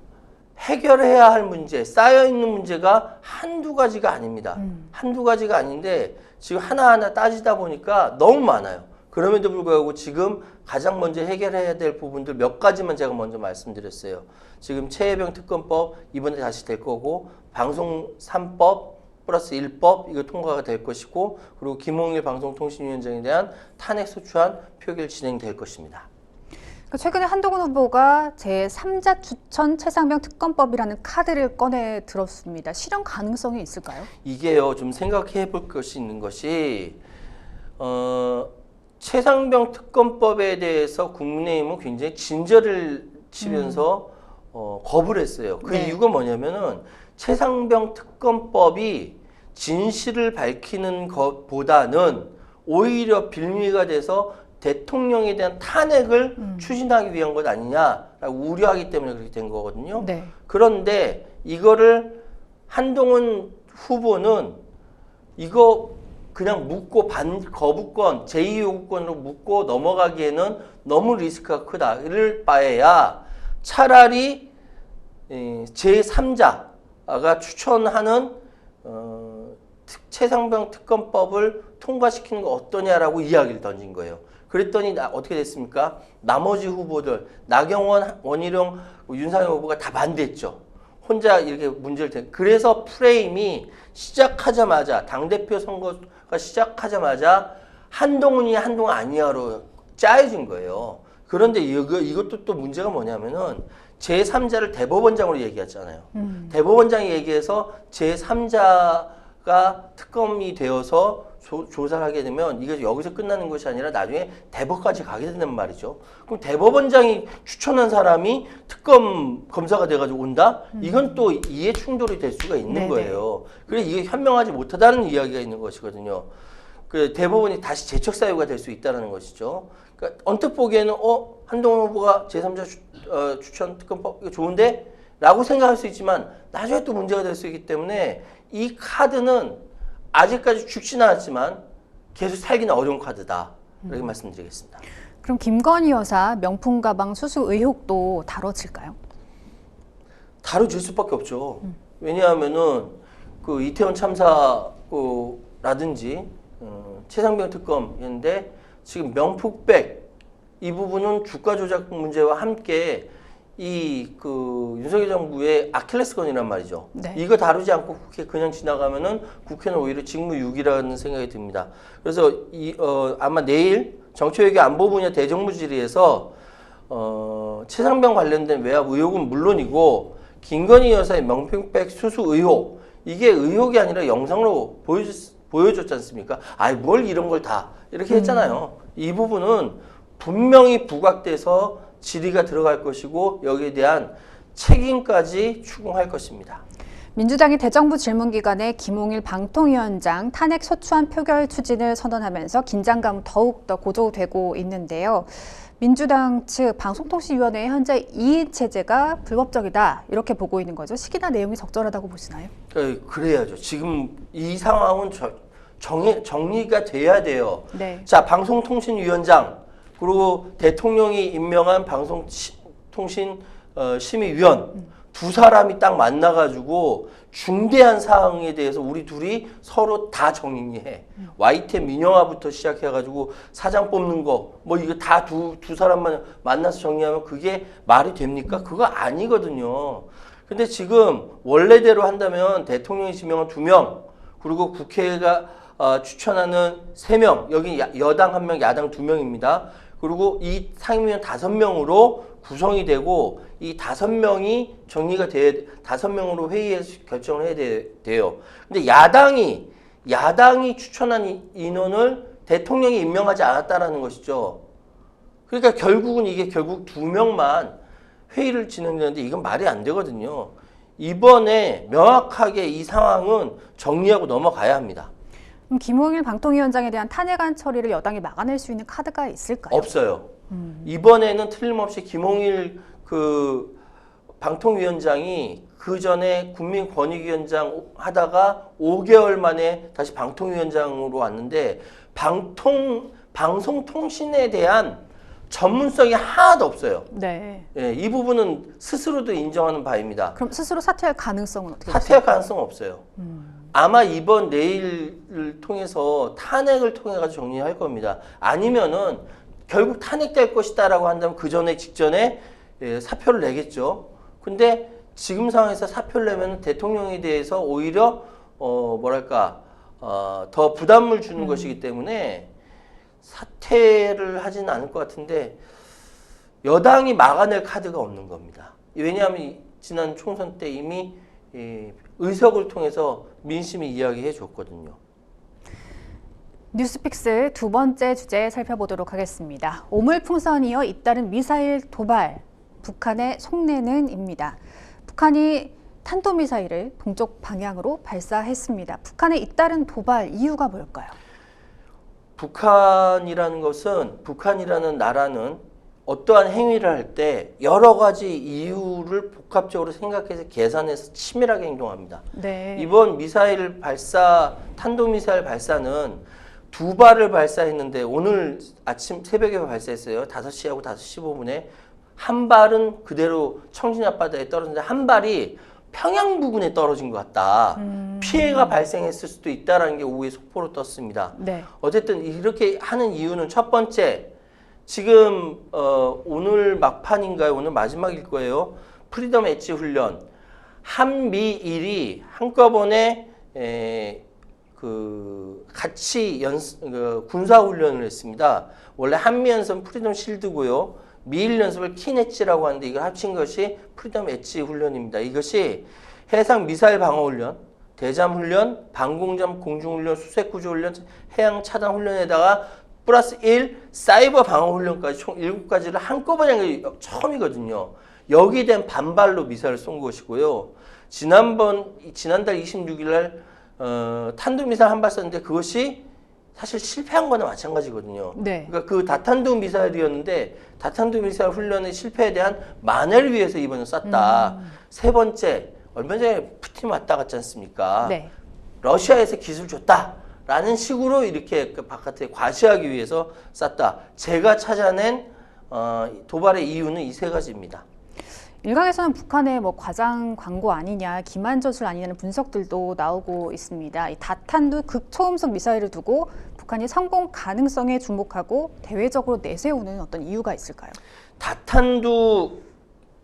해결해야 할 문제, 쌓여있는 문제가 한두 가지가 아닙니다. 한두 가지가 아닌데 지금 하나하나 따지다 보니까 너무 많아요. 그럼에도 불구하고 지금 가장 먼저 해결해야 될 부분들 몇 가지만 제가 먼저 말씀드렸어요. 지금 최혜병 특검법 이번에 다시 될 거고 방송 3법 플러스 1법 이거 통과가 될 것이고 그리고 김홍일 방송통신위원장에 대한 탄핵소추안 표결 진행될 것입니다. 최근에 한동훈 후보가 제3자 추천 최상병 특검법이라는 카드를 꺼내 들었습니다. 실현 가능성이 있을까요? 이게요, 좀 생각해 볼 것이 있는 것이 최상병 특검법에 대해서 국민의힘은 굉장히 진저를 치면서 거부를 했어요. 그 네. 이유가 뭐냐면은 최상병 특검법이 진실을 밝히는 것보다는 오히려 빌미가 돼서 대통령에 대한 탄핵을 추진하기 위한 것 아니냐라고 우려하기 때문에 그렇게 된 거거든요. 네. 그런데 이거를 한동훈 후보는 이거 그냥 묻고 거부권, 제2요구권으로 묻고 넘어가기에는 너무 리스크가 크다. 이럴 바에야 차라리 제3자가 추천하는 최상병 특검법을 통과시키는 거 어떠냐라고 이야기를 던진 거예요. 그랬더니 어떻게 됐습니까? 나머지 후보들, 나경원, 원희룡, 윤상현 후보가 다 반대했죠. 혼자 이렇게 문제를 그래서 프레임이 시작하자마자 당대표 선거가 시작하자마자 한동훈이 한동훈 아니야로 짜여진 거예요. 그런데 이것도 또 문제가 뭐냐면은 제3자를 대법원장으로 얘기했잖아요. 대법원장이 얘기해서 제3자가 특검이 되어서 조사를 하게 되면 이게 여기서 끝나는 것이 아니라 나중에 대법까지 가게 된단 말이죠. 그럼 대법원장이 추천한 사람이 특검 검사가 돼가지고 온다? 이건 또 이해 충돌이 될 수가 있는 네네. 거예요. 그래 이게 현명하지 못하다는 이야기가 있는 것이거든요. 그 대법원이 다시 재척 사유가 될 수 있다는 것이죠. 그러니까 언뜻 보기에는 한동훈 후보가 제3자 추천 특검법 이거 좋은데? 라고 생각할 수 있지만 나중에 또 문제가 될 수 있기 때문에 이 카드는 아직까지 죽지는 않았지만 계속 살기는 어려운 카드다. 이렇게 말씀드리겠습니다. 그럼 김건희 여사 명품 가방 수수 의혹도 다뤄질까요? 다뤄질 수밖에 없죠. 왜냐하면은 그 이태원 참사라든지 최상병 특검인데 지금 명품백 이 부분은 주가 조작 문제와 함께 이 그 윤석열 정부의 아킬레스건이란 말이죠. 네. 이거 다루지 않고 국회 그냥 지나가면은 국회는 오히려 직무유기라는 생각이 듭니다. 그래서 아마 내일 정치외교 안보 분야 대정부 질의에서 최상병 관련된 외압 의혹은 물론이고 김건희 여사의 명품백 수수 의혹 이게 의혹이 아니라 영상으로 보여줬지 않습니까? 아이 뭘 이런 걸 다 이렇게 했잖아요. 이 부분은 분명히 부각돼서 질의가 들어갈 것이고 여기에 대한 책임까지 추궁할 것입니다. 민주당이 대정부 질문 기간에 김홍일 방통위원장 탄핵 소추안 표결 추진을 선언하면서 긴장감 더욱 더 고조되고 있는데요. 민주당 측 방송통신위원회의 현재 2인 체제가 불법적이다 이렇게 보고 있는 거죠. 시기나 내용이 적절하다고 보시나요? 그래야죠. 지금 이 상황은 정리가 돼야 돼요. 네. 자, 방송통신위원장 그리고 대통령이 임명한 방송통신 심의위원 두 사람이 딱 만나가지고 중대한 사항에 대해서 우리 둘이 서로 다 정리해. YTN 민영화부터 시작해가지고 사장 뽑는 거 뭐 이거 다 두 사람만 만나서 정리하면 그게 말이 됩니까? 그거 아니거든요. 근데 지금 원래대로 한다면 대통령이 지명한 2명 그리고 국회가 추천하는 3명 여기 여당 1명 야당 2명입니다. 그리고 이 상임위원 5명으로 구성이 되고 이 5명이 정리가 돼야 5명으로 회의에서 결정을 해야 돼요. 근데 야당이 추천한 인원을 대통령이 임명하지 않았다라는 것이죠. 그러니까 결국은 이게 결국 2명만 회의를 진행되는데 이건 말이 안 되거든요. 이번에 명확하게 이 상황은 정리하고 넘어가야 합니다. 그럼 김홍일 방통위원장에 대한 탄핵안 처리를 여당이 막아낼 수 있는 카드가 있을까요? 없어요. 이번에는 틀림없이 김홍일 그 방통위원장이 그 전에 국민권익위원장 하다가 5개월 만에 다시 방통위원장으로 왔는데 방송통신에 대한 전문성이 하나도 없어요. 네. 예, 이 부분은 스스로도 인정하는 바입니다. 그럼 스스로 사퇴할 가능성은 어떻게 사퇴할 가능성은 없어요. 아마 이번 내일을 통해서 탄핵을 통해 가지고 정리할 겁니다. 아니면은 결국 탄핵될 것이다라고 한다면 그 전에 직전에 사표를 내겠죠. 근데 지금 상황에서 사표를 내면 대통령에 대해서 오히려 더 부담을 주는 것이기 때문에 사퇴를 하지는 않을 것 같은데 여당이 막아낼 카드가 없는 겁니다. 왜냐하면 지난 총선 때 이미 의석을 통해서 민심이 이야기해 줬거든요. 뉴스픽스 두 번째 주제 살펴보도록 하겠습니다. 오물풍선이어 잇따른 미사일 도발, 북한의 속내는입니다. 북한이 탄도미사일을 동쪽 방향으로 발사했습니다. 북한의 잇따른 도발 이유가 뭘까요? 북한이라는 나라는 어떠한 행위를 할 때 여러 가지 이유를 복합적으로 생각해서 계산해서 치밀하게 행동합니다. 네. 이번 탄도미사일 발사는 2발을 발사했는데 오늘 아침 새벽에 발사했어요. 5시하고 5시 15분에. 한 발은 그대로 청진 앞바다에 떨어졌는데 한 발이 평양 부근에 떨어진 것 같다. 피해가 발생했을 수도 있다는 게 오후에 속보로 떴습니다. 네. 어쨌든 이렇게 하는 이유는 첫 번째, 지금 오늘 막판인가요? 오늘 마지막일 거예요. 프리덤 엣지 훈련. 한미일이 한꺼번에 같이 군사 훈련을 했습니다. 원래 한미 연습은 프리덤 실드고요. 미일 연습을 키네치라고 하는데 이걸 합친 것이 프리덤 엣지 훈련입니다. 이것이 해상 미사일 방어 훈련, 대잠훈련, 방공잠 공중훈련, 수색구조훈련, 해양차단훈련에다가 플러스 1 사이버 방어훈련까지 총 7가지를 한꺼번에 한 게 처음이거든요. 여기에 대한 반발로 미사일을 쏜 것이고요. 지난달 26일 날 탄도미사일 한 발 쐈는데 그것이 사실 실패한 거나 마찬가지거든요. 네. 그러니까 그 다탄도 미사일이었는데 다탄도 미사일 훈련의 실패에 대한 만회를 위해서 이번에 쐈다. 세 번째, 얼마 전에 푸틴 왔다 갔지 않습니까? 네. 러시아에서 기술 줬다라는 식으로 이렇게 그 바깥에 과시하기 위해서 쐈다. 제가 찾아낸 도발의 이유는 이 세 가지입니다. 일각에서는 북한의 뭐 과장 광고 아니냐, 기만저술 아니냐는 분석들도 나오고 있습니다. 이 다탄두 극초음속 미사일을 두고 북한이 성공 가능성에 주목하고 대외적으로 내세우는 어떤 이유가 있을까요? 다탄두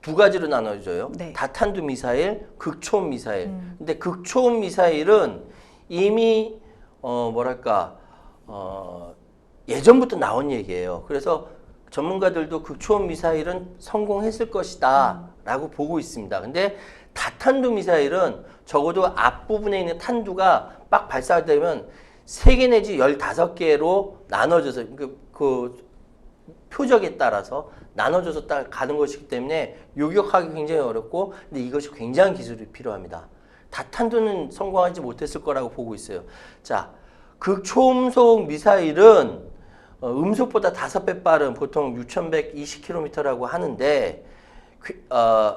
두 가지로 나눠져요. 네. 다탄두 미사일, 극초음 미사일. 근데 극초음 미사일은 이미 예전부터 나온 얘기예요. 그래서 전문가들도 극초음 미사일은 성공했을 것이다 라고 보고 있습니다. 근데 다탄두 미사일은 적어도 앞부분에 있는 탄두가 막 발사되면 3개 내지 15개로 나눠져서 그 표적에 따라서 나눠져서 딱 가는 것이기 때문에 요격하기 굉장히 어렵고, 근데 이것이 굉장한 기술이 필요합니다. 다탄두는 성공하지 못했을 거라고 보고 있어요. 자, 극초음속 미사일은 음속보다 5배 빠른 보통 6,120km라고 하는데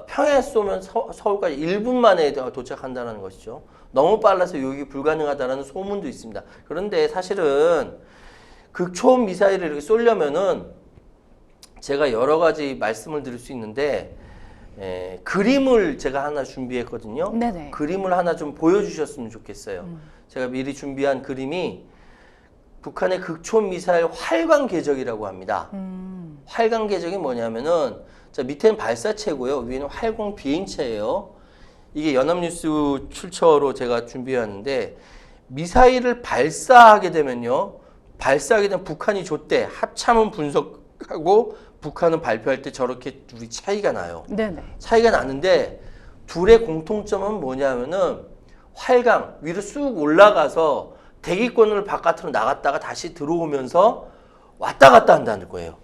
평양에 쏘면 서울까지 1분 만에 도착한다는 것이죠. 너무 빨라서 요격이 불가능하다는 소문도 있습니다. 그런데 사실은 극초음 미사일을 이렇게 쏘려면은 제가 여러 가지 말씀을 드릴 수 있는데 그림을 제가 하나 준비했거든요. 네네. 그림을 하나 좀 보여주셨으면 좋겠어요. 제가 미리 준비한 그림이 북한의 극초음 미사일 활강 궤적이라고 합니다. 활강 궤적이 뭐냐면은 자, 밑에는 발사체고요. 위에는 활공 비행체예요. 이게 연합뉴스 출처로 제가 준비했는데 미사일을 발사하게 되면요. 발사하게 되면 북한이 줬대. 합참은 분석하고 북한은 발표할 때 저렇게 둘이 차이가 나요. 네네. 차이가 나는데 둘의 공통점은 뭐냐면은 활강 위로 쑥 올라가서 대기권을 바깥으로 나갔다가 다시 들어오면서 왔다 갔다 한다는 거예요.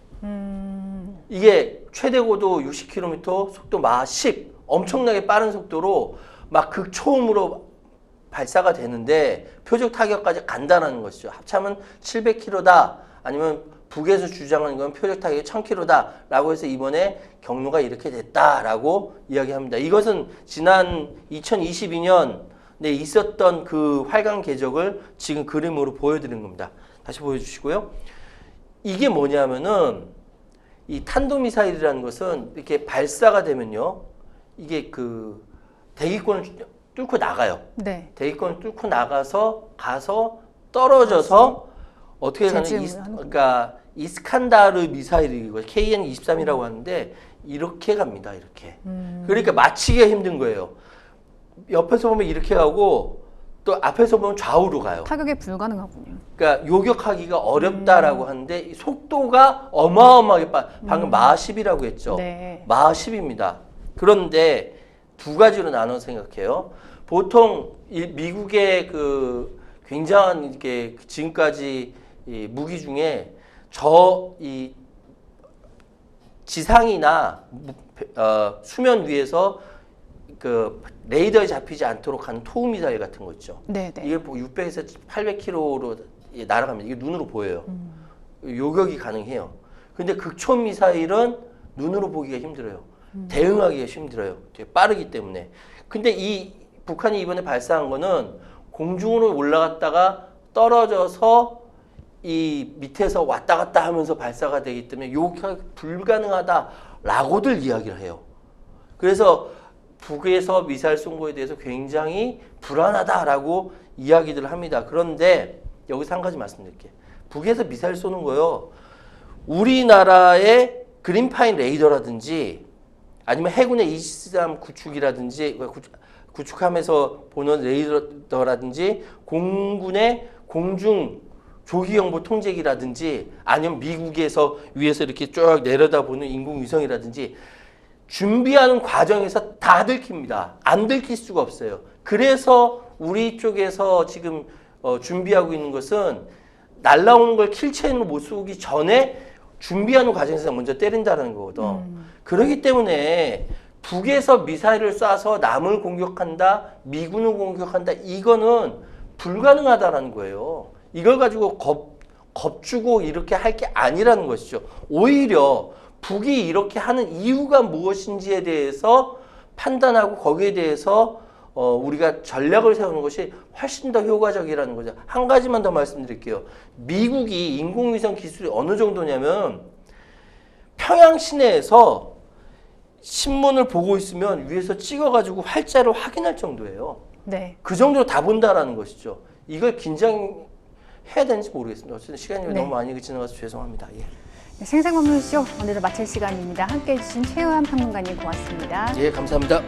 이게 최대 고도 60km, 속도 마 10, 엄청나게 빠른 속도로 막 극초음으로 발사가 되는데 표적 타격까지 간다는 것이죠. 합참은 700km다, 아니면 북에서 주장하는 건 표적 타격이 1000km다 라고 해서 이번에 경로가 이렇게 됐다라고 이야기합니다. 이것은 지난 2022년 네, 있었던 그 활강 궤적을 지금 그림으로 보여드리는 겁니다. 다시 보여주시고요. 이게 뭐냐면은 이 탄도미사일이라는 것은 이렇게 발사가 되면요. 이게 그 대기권을 뚫고 나가요. 네. 대기권을 뚫고 나가서 가서 떨어져서 어떻게 가는 그러니까 이스칸다르 미사일이고 KN-23이라고 하는데 이렇게 갑니다. 이렇게. 그러니까 맞히기가 힘든 거예요. 옆에서 보면 이렇게 가고 또 앞에서 보면 좌우로 가요. 타격이 불가능하군요. 그러니까 요격하기가 어렵다라고 하는데 이 속도가 어마어마하게 방금 마하 10이라고 했죠. 네. 마하 10입니다. 그런데 두 가지로 나눠 생각해요. 보통 미국의 그 굉장한 이렇게 지금까지 이 무기 중에 이 지상이나 수면 위에서 그 레이더에 잡히지 않도록 하는 토우 미사일 같은 거 있죠. 네네. 이게 600에서 800km로 날아갑니다. 이게 눈으로 보여요. 요격이 가능해요. 근데 극초음 미사일은 눈으로 보기가 힘들어요. 대응하기가 힘들어요. 되게 빠르기 때문에. 근데 이 북한이 이번에 발사한 거는 공중으로 올라갔다가 떨어져서 이 밑에서 왔다 갔다 하면서 발사가 되기 때문에 요격이 불가능하다라고들 이야기를 해요. 그래서 북에서 미사일 쏜 거에 대해서 굉장히 불안하다라고 이야기들을 합니다. 그런데 여기서 한 가지 말씀드릴게요. 북에서 미사일 쏘는 거요. 우리나라의 그린파인 레이더라든지 아니면 해군의 이지스함 구축이라든지 구축함에서 보는 레이더라든지 공군의 공중 조기경보 통제기라든지 아니면 미국에서 위에서 이렇게 쭉 내려다보는 인공위성이라든지 준비하는 과정에서 다 들킵니다. 안 들킬 수가 없어요. 그래서 우리 쪽에서 지금 준비하고 있는 것은 날라오는 걸 킬체인으로 못 쏘기 전에 준비하는 과정에서 먼저 때린다는 거거든. 그렇기 때문에 북에서 미사일을 쏴서 남을 공격한다, 미군을 공격한다, 이거는 불가능하다라는 거예요. 이걸 가지고 겁주고 이렇게 할 게 아니라는 것이죠. 오히려 북이 이렇게 하는 이유가 무엇인지에 대해서 판단하고 거기에 대해서 우리가 전략을 세우는 것이 훨씬 더 효과적이라는 거죠. 한 가지만 더 말씀드릴게요. 미국이 인공위성 기술이 어느 정도냐면 평양 시내에서 신문을 보고 있으면 위에서 찍어가지고 활자로 확인할 정도예요. 네. 그 정도로 다 본다라는 것이죠. 이걸 긴장해야 되는지 모르겠습니다. 어쨌든 시간이 네. 너무 많이 지나가서 죄송합니다. 예. 네, 생생검문쇼 오늘도 마칠 시간입니다. 함께해 주신 최우한 평론가님 고맙습니다. 예, 감사합니다.